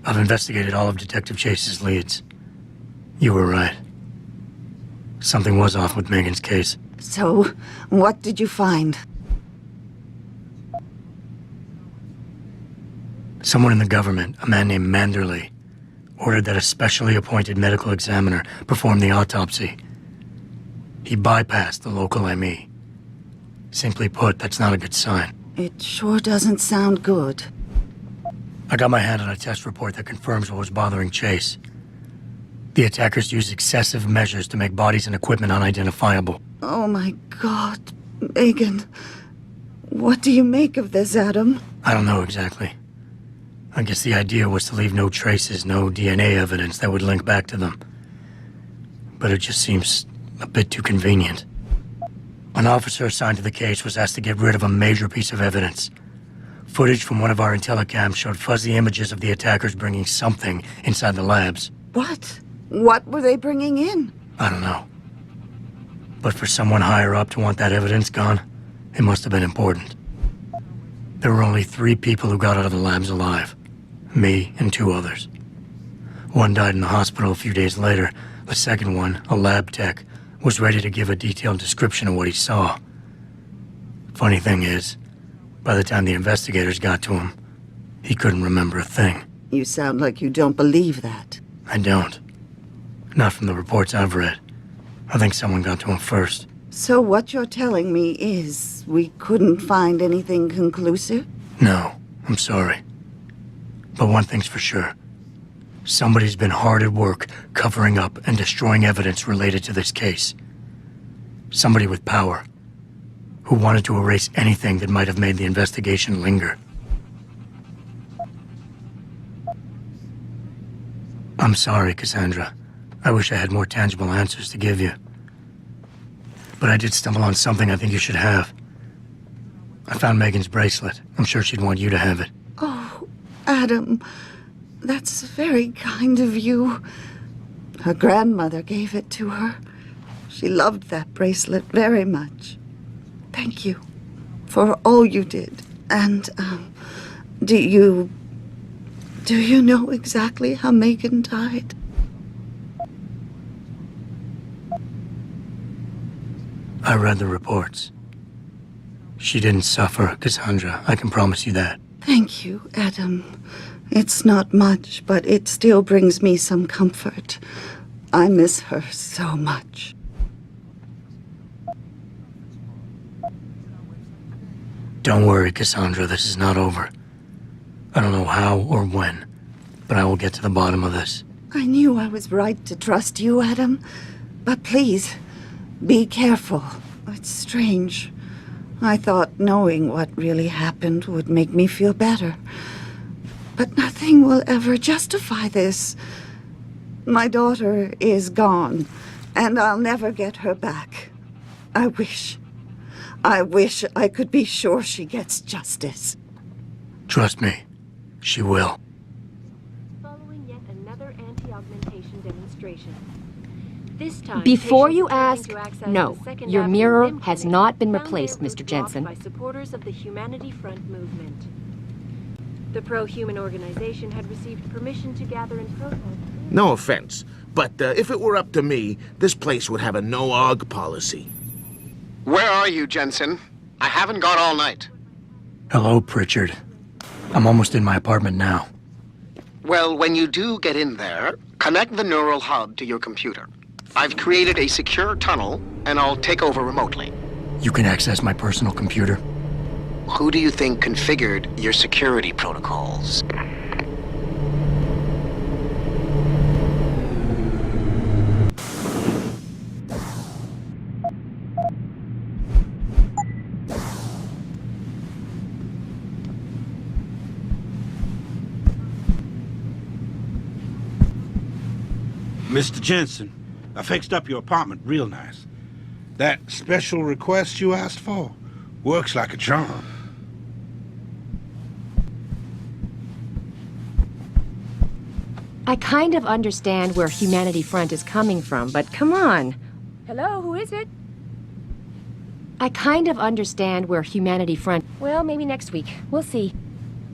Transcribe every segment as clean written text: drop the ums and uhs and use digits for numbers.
I've investigated all of Detective Chase's leads. You were right. Something was off with Megan's case. So, what did you find? Someone in the government, a man named Manderley, ordered that a specially appointed medical examiner perform the autopsy. He bypassed the local ME. Simply put, that's not a good sign. It sure doesn't sound good. I got my hand on a test report that confirms what was bothering Chase. The attackers used excessive measures to make bodies and equipment unidentifiable. Oh my God, Megan. What do you make of this, Adam? I don't know exactly. I guess the idea was to leave no traces, no DNA evidence that would link back to them. But it just seems a bit too convenient. An officer assigned to the case was asked to get rid of a major piece of evidence. Footage from one of our intellicams showed fuzzy images of the attackers bringing something inside the labs. What? What were they bringing in? I don't know. But for someone higher up to want that evidence gone, it must have been important. There were only 3 people who got out of the labs alive. Me and 2 others. One died in the hospital a few days later. The second one, a lab tech, was ready to give a detailed description of what he saw. Funny thing is, by the time the investigators got to him, he couldn't remember a thing. You sound like you don't believe that. I don't. Not from the reports I've read. I think someone got to him first. So what you're telling me is we couldn't find anything conclusive? No, I'm sorry. But one thing's for sure. Somebody's been hard at work covering up and destroying evidence related to this case. Somebody with power, who wanted to erase anything that might have made the investigation linger. I'm sorry, Cassandra. I wish I had more tangible answers to give you. But I did stumble on something I think you should have. I found Megan's bracelet. I'm sure she'd want you to have it. Oh, Adam, that's very kind of you. Her grandmother gave it to her. She loved that bracelet very much. Thank you for all you did. And, do you know exactly how Megan died? I read the reports. She didn't suffer, Cassandra. I can promise you that. Thank you, Adam. It's not much, but it still brings me some comfort. I miss her so much. Don't worry, Cassandra. This is not over. I don't know how or when, but I will get to the bottom of this. I knew I was right to trust you, Adam. But please, be careful. It's strange. I thought knowing what really happened would make me feel better. But nothing will ever justify this. My daughter is gone, and I'll never get her back. I wish I could be sure she gets justice. Trust me, she will. Following yet another anti-augmentation demonstration. This time, Before you patients ask, attempting to no, access the Second your Avenue mirror limb has clinic not been found replaced, their Mr. route Jensen. blocked by supporters of the Humanity Front movement. The pro-human organization had received permission to gather and protest. No offense, but if it were up to me, this place would have a no-aug policy. Where are you, Jensen? I haven't gone all night. Hello, Pritchard. I'm almost in my apartment now. Well, when you do get in there, connect the neural hub to your computer. I've created a secure tunnel, and I'll take over remotely. You can access my personal computer. Who do you think configured your security protocols? Mr. Jensen, I fixed up your apartment real nice. That special request you asked for works like a charm. I kind of understand where Humanity Front is coming from, but come on. Hello, who is it? I kind of understand where Humanity Front... Well, maybe next week. We'll see.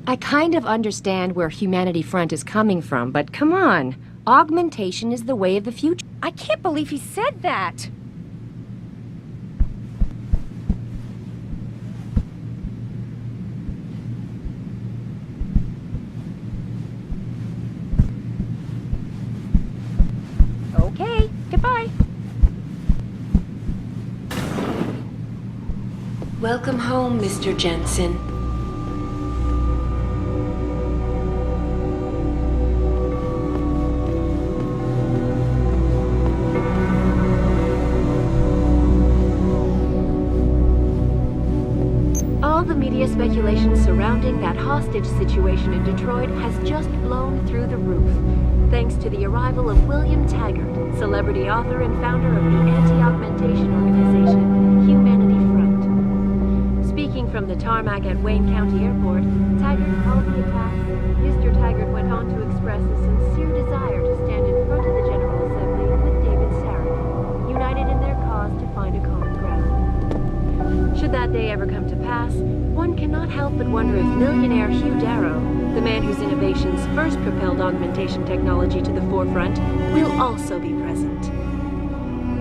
I kind of understand where Humanity Front is coming from, but come on. Augmentation is the way of the future. I can't believe he said that. Okay, goodbye. Welcome home, Mr. Jensen. All the media speculation surrounding that hostage situation in Detroit has just blown through the roof, thanks to the arrival of William Taggart, celebrity author and founder of the anti-augmentation organization, Humanity Front. Speaking from the tarmac at Wayne County Airport, Taggart called the attack. Mr. Taggart went on to express a sincere desire to stand in front of the General Assembly with David Sarah, united in their cause to find a common ground. Should that day ever come to pass, one cannot help but wonder if millionaire Hugh Darrow, the man whose innovations first propelled augmentation technology to the forefront, will also be present.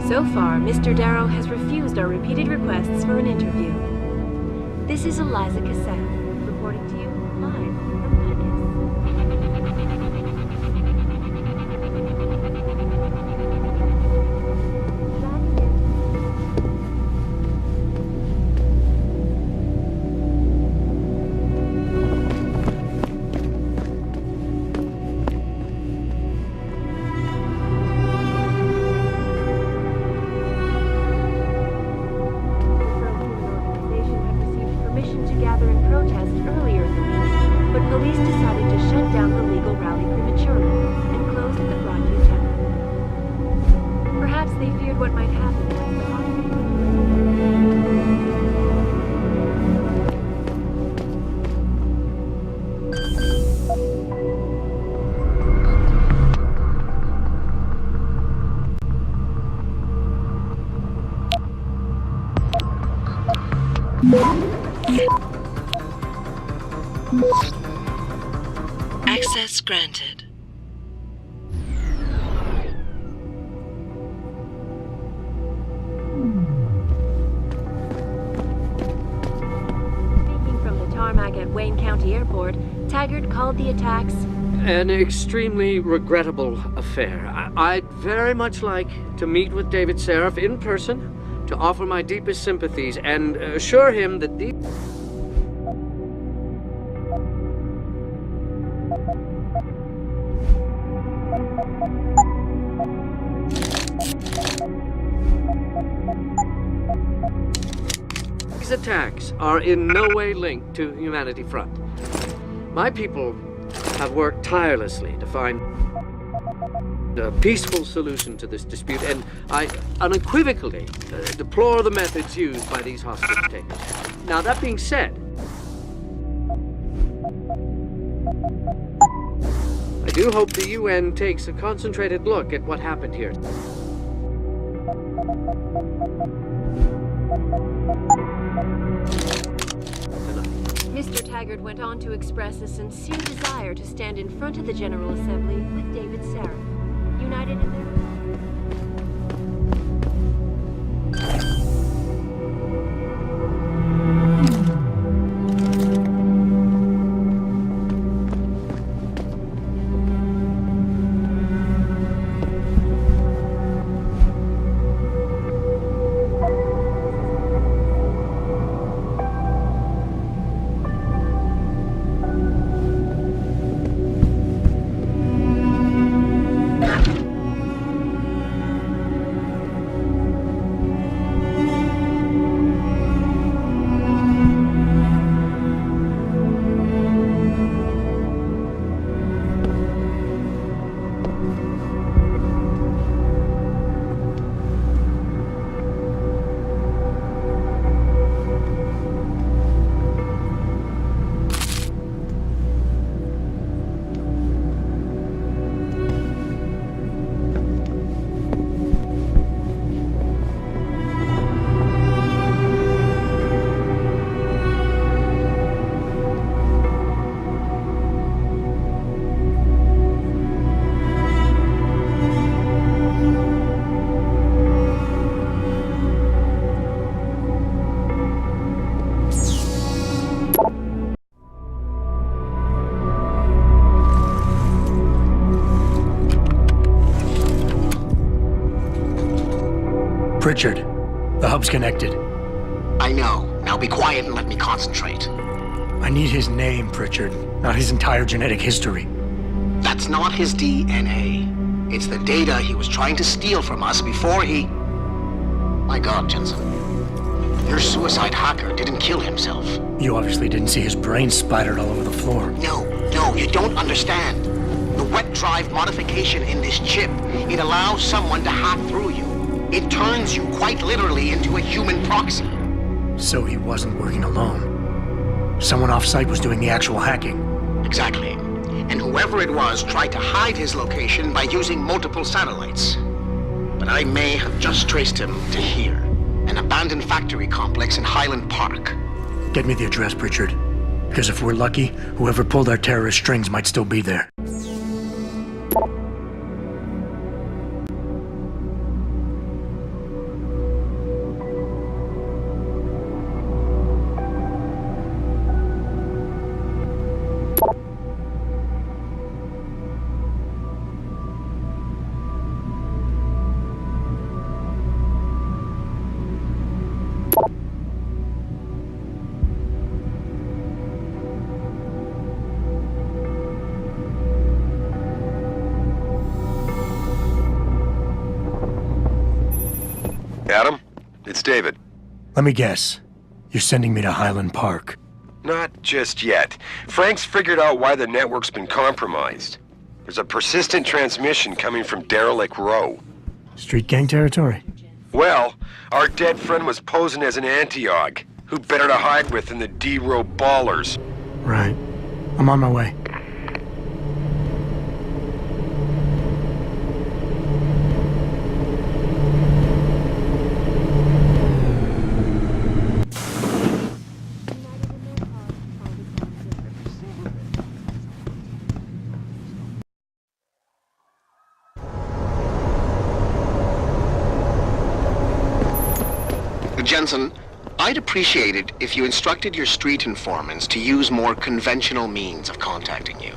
So far, Mr. Darrow has refused our repeated requests for an interview. This is Eliza Cassell, reporting to you live from Access granted. Speaking from the tarmac at Wayne County Airport, Taggart called the attacks an extremely regrettable affair. I'd very much like to meet with David Seraph in person to offer my deepest sympathies and assure him that these... These attacks are in no way linked to Humanity Front. My people have worked tirelessly to find a peaceful solution to this dispute, and I unequivocally deplore the methods used by these hostage takers. Now, that being said, I do hope the UN takes a concentrated look at what happened here. Mr. Taggart went on to express a sincere desire to stand in front of the General Assembly with David Seraph, united in their... Pritchard, the hub's connected. I know. Now be quiet and let me concentrate. I need his name, Pritchard, not his entire genetic history. That's not his DNA. It's the data he was trying to steal from us before he... My God, Jensen. Your suicide hacker didn't kill himself. You obviously didn't see his brain splattered all over the floor. No, you don't understand. The wet drive modification in this chip, it allows someone to hack through you. It turns you quite literally into a human proxy. So he wasn't working alone. Someone off-site was doing the actual hacking. Exactly. And whoever it was tried to hide his location by using multiple satellites. But I may have just traced him to here, an abandoned factory complex in Highland Park. Get me the address, Pritchard. Because if we're lucky, whoever pulled our terrorist strings might still be there. Adam, it's David. Let me guess. You're sending me to Highland Park. Not just yet. Frank's figured out why the network's been compromised. There's a persistent transmission coming from Derelict Row. Street gang territory? Well, our dead friend was posing as an anti-aug. Who better to hide with than the D-Row ballers? Right. I'm on my way. Jensen, I'd appreciate it if you instructed your street informants to use more conventional means of contacting you.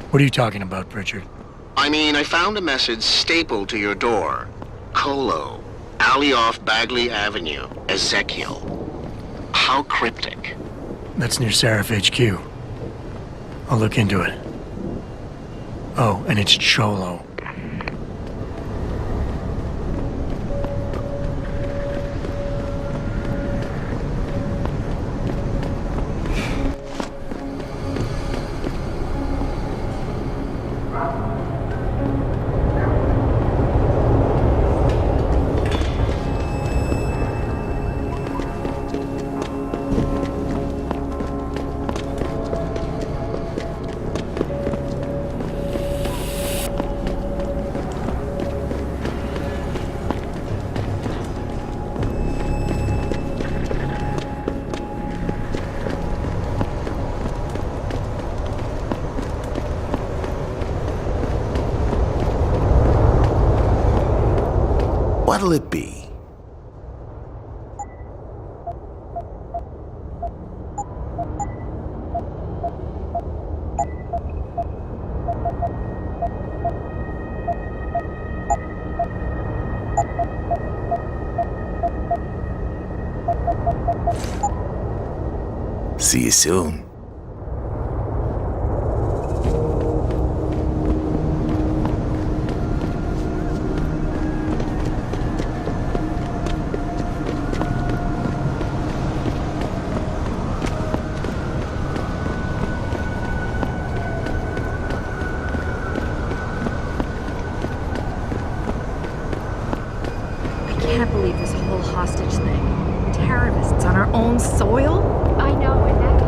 What are you talking about, Pritchard? I mean, I found a message stapled to your door. Colo, alley off Bagley Avenue, Ezekiel. How cryptic. That's near Seraph HQ. I'll look into it. Oh, and it's Cholo. What'll it be? See you soon. I can't believe this whole hostage thing. Terrorists on our own soil? I know, and that